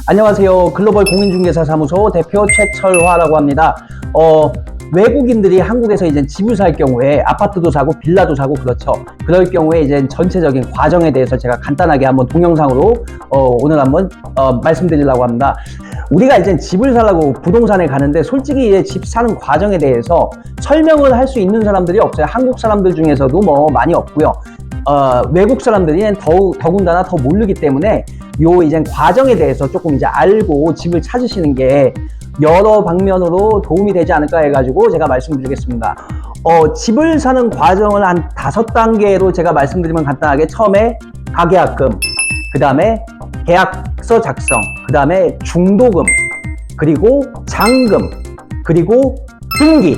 안녕하세요. 글로벌 공인중개사 사무소 대표 최철화라고 합니다. 외국인들이 한국에서 이제 집을 살 경우에 아파트도 사고 빌라도 사고 그렇죠. 그럴 경우에 이제 전체적인 과정에 대해서 제가 간단하게 한번 동영상으로 오늘 한번 말씀드리려고 합니다. 우리가 이제 집을 살려고 부동산에 가는데 솔직히 이제 집 사는 과정에 대해서 설명을 할 수 있는 사람들이 없어요. 한국 사람들 중에서도 뭐 많이 없고요. 외국 사람들이 더군다나 더 모르기 때문에 요 이제 과정에 대해서 조금 이제 알고 집을 찾으시는 게 여러 방면으로 도움이 되지 않을까 해가지고 제가 말씀드리겠습니다. 집을 사는 과정을 한 5단계로 제가 말씀드리면 간단하게 처음에 가계약금, 그 다음에 계약서 작성, 그 다음에 중도금, 그리고 잔금, 그리고 등기,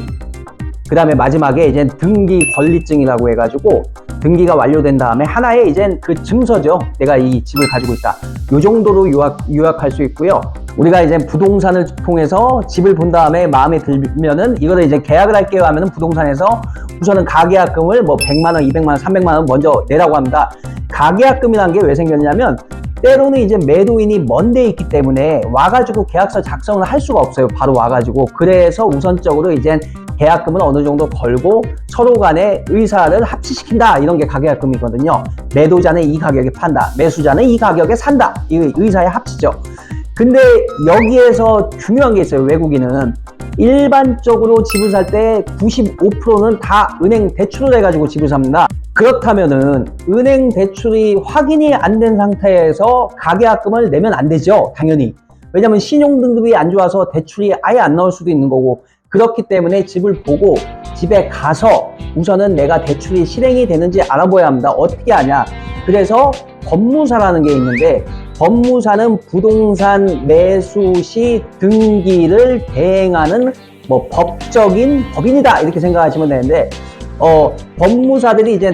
그 다음에 마지막에 이제 등기 권리증이라고 해가지고 등기가 완료된 다음에 하나의 이제 그 증서죠. 내가 이 집을 가지고 있다. 요 정도로 요약할 수 있고요. 우리가 이제 부동산을 통해서 집을 본 다음에 마음에 들면은 이거를 이제 계약을 할게요 하면은 부동산에서 우선은 가계약금을 뭐 100만 원, 200만 원, 300만 원 먼저 내라고 합니다. 가계약금이라는 게 왜 생겼냐면 때로는 이제 매도인이 먼 데 있기 때문에 와가지고 계약서 작성을 할 수가 없어요. 바로 와가지고. 그래서 우선적으로 이제 계약금은 어느 정도 걸고 서로 간의 의사를 합치시킨다. 이런 게 가계약금이거든요. 매도자는 이 가격에 판다. 매수자는 이 가격에 산다. 이 의사의 합치죠. 근데 여기에서 중요한 게 있어요. 외국인은 일반적으로 집을 살 때 95%는 다 은행 대출을 해가지고 집을 삽니다. 그렇다면은 은행 대출이 확인이 안 된 상태에서 가계약금을 내면 안 되죠. 당연히. 왜냐면 신용등급이 안 좋아서 대출이 아예 안 나올 수도 있는 거고, 그렇기 때문에 집을 보고 집에 가서 우선은 내가 대출이 실행이 되는지 알아봐야 합니다. 어떻게 하냐. 그래서 법무사라는 게 있는데, 법무사는 부동산 매수 시 등기를 대행하는 뭐 법적인 법인이다. 이렇게 생각하시면 되는데, 법무사들이 이제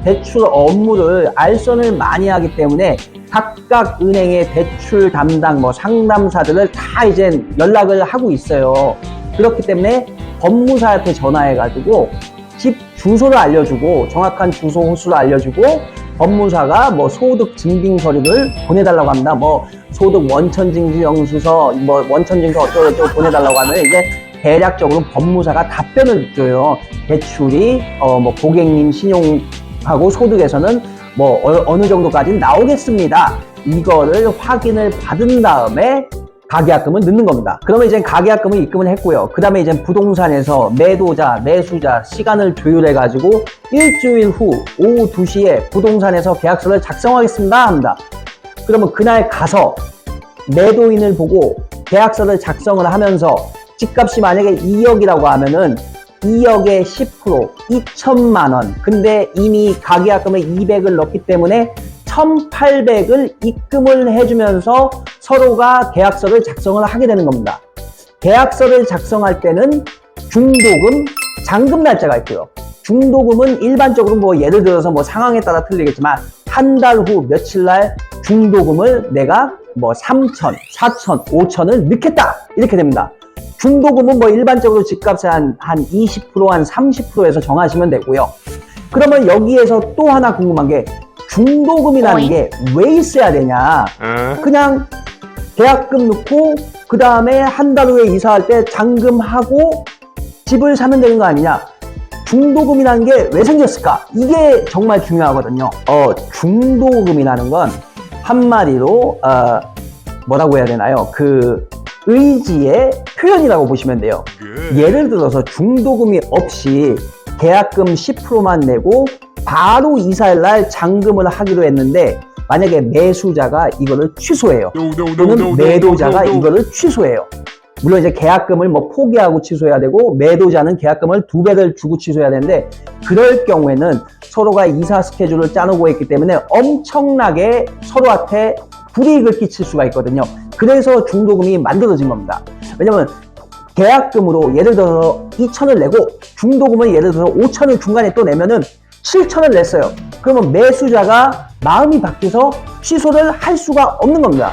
대출 업무를 알선을 많이 하기 때문에 각각 은행의 대출 담당 뭐 상담사들을 다 이제 연락을 하고 있어요. 그렇기 때문에 법무사한테 전화해가지고 집 주소를 알려주고 정확한 주소 호수를 알려주고 법무사가 뭐 소득 증빙 서류를 보내달라고 합니다. 뭐 소득 원천 증빙 영수서, 뭐 원천 증빙 어쩌고저쩌고 보내달라고 하면 이제 대략적으로 법무사가 답변을 줘요. 대출이 뭐 고객님 신용하고 소득에서는 뭐 어느 정도까지 나오겠습니다. 이거를 확인을 받은 다음에 가계약금을 넣는 겁니다. 그러면 이제 가계약금을 입금을 했고요. 그 다음에 이제 부동산에서 매도자, 매수자 시간을 조율해가지고 일주일 후 오후 2시에 부동산에서 계약서를 작성하겠습니다 합니다. 그러면 그날 가서 매도인을 보고 계약서를 작성을 하면서 집값이 만약에 2억이라고 하면은 2억에 10% 2천만 원. 근데 이미 가계약금에 200을 넣기 때문에 1,800을 입금을 해주면서 서로가 계약서를 작성을 하게 되는 겁니다. 계약서를 작성할 때는 중도금, 잔금 날짜가 있고요. 중도금은 일반적으로 뭐 예를 들어서 뭐 상황에 따라 틀리겠지만 한 달 후 며칠 날 중도금을 내가 뭐 3천, 4천, 5천을 넣겠다. 이렇게 됩니다. 중도금은 뭐 일반적으로 집값의 한 20%, 한 30%에서 정하시면 되고요. 그러면 여기에서 또 하나 궁금한 게 중도금이라는 게 왜 있어야 되냐. 그냥 계약금 넣고 그 다음에 한 달 후에 이사할 때 잔금하고 집을 사면 되는 거 아니냐. 중도금이라는 게 왜 생겼을까? 이게 정말 중요하거든요. 중도금이라는 건 한마디로 뭐라고 해야 되나요? 그 의지의 표현이라고 보시면 돼요. 예를 들어서 중도금이 없이 계약금 10%만 내고 바로 이사할 날 잔금을 하기로 했는데 만약에 매수자가 이거를 취소해요. 또는 매도자가 이거를 취소해요. 물론 이제 계약금을 뭐 포기하고 취소해야 되고 매도자는 계약금을 2배를 주고 취소해야 되는데 그럴 경우에는 서로가 이사 스케줄을 짜놓고 있기 때문에 엄청나게 서로한테 불이익을 끼칠 수가 있거든요. 그래서 중도금이 만들어진 겁니다. 왜냐면 계약금으로 예를 들어서 2천을 내고 중도금은 예를 들어서 5천을 중간에 또 내면은 7천을 냈어요. 그러면 매수자가 마음이 바뀌어서 취소를 할 수가 없는 겁니다.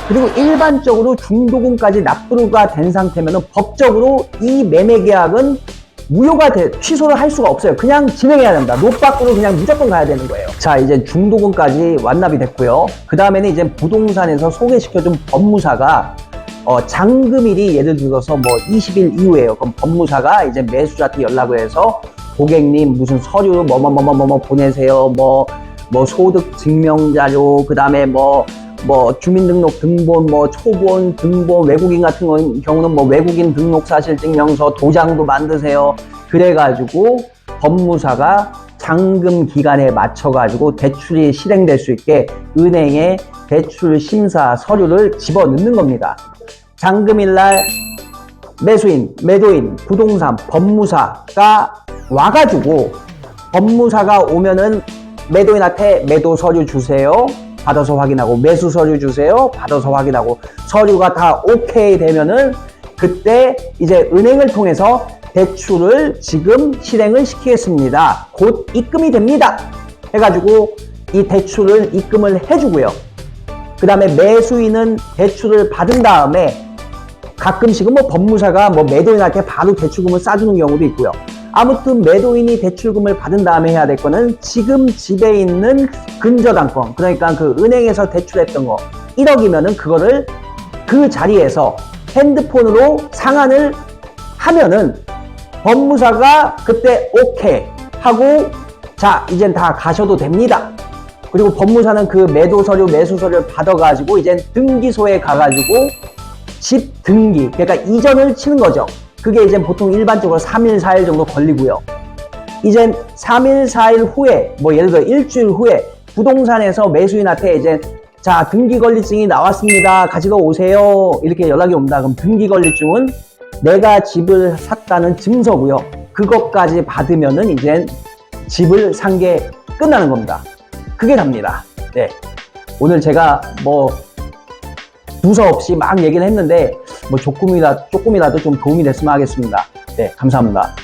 그리고 일반적으로 중도금까지 납부가 된 상태면은 법적으로 이 매매 계약은 취소를 할 수가 없어요. 그냥 진행해야 됩니다. 노빠꾸로 그냥 무조건 가야 되는 거예요. 자, 이제 중도금까지 완납이 됐고요. 그 다음에는 이제 부동산에서 소개시켜준 법무사가 잔금일이 예를 들어서 뭐 20일 이후에요. 그럼 법무사가 이제 매수자한테 연락을 해서 고객님 무슨 서류 뭐 보내세요. 뭐 소득 증명자료, 그 다음에 뭐 주민등록 등본, 뭐 초본, 등본, 외국인 같은 경우는 뭐 외국인 등록사실증명서, 도장도 만드세요. 그래가지고 법무사가 잔금 기간에 맞춰가지고 대출이 실행될 수 있게 은행에 대출 심사 서류를 집어넣는 겁니다. 잔금일날 매수인, 매도인, 부동산, 법무사가 와가지고 법무사가 오면은 매도인한테 매도 서류 주세요. 받아서 확인하고, 매수 서류 주세요. 받아서 확인하고, 서류가 다 오케이 되면은 그때 이제 은행을 통해서 대출을 지금 실행을 시키겠습니다. 곧 입금이 됩니다. 해가지고 이 대출을 입금을 해주고요. 그 다음에 매수인은 대출을 받은 다음에 가끔씩은 뭐 법무사가 뭐 매도인한테 바로 대출금을 싸주는 경우도 있고요. 아무튼 매도인이 대출금을 받은 다음에 해야 될 거는 지금 집에 있는 근저당권, 그러니까 그 은행에서 대출했던 거 1억이면은 그거를 그 자리에서 핸드폰으로 상환을 하면은 법무사가 그때 오케이 하고, 자 이젠 다 가셔도 됩니다. 그리고 법무사는 그 매도 서류, 매수 서류를 받아가지고 이제 등기소에 가가지고 집 등기, 그러니까 이전을 치는 거죠. 그게 이제 보통 일반적으로 3일, 4일 정도 걸리고요. 이제 3일, 4일 후에, 뭐 예를 들어 일주일 후에 부동산에서 매수인한테 이제 자, 등기권리증이 나왔습니다. 가지고 오세요. 이렇게 연락이 옵니다. 그럼 등기권리증은 내가 집을 샀다는 증서고요. 그것까지 받으면은 이제 집을 산 게 끝나는 겁니다. 그게 답니다. 네. 오늘 제가 뭐 두서없이 막 얘기를 했는데 뭐 조금이라도 좀 도움이 됐으면 하겠습니다. 네, 감사합니다.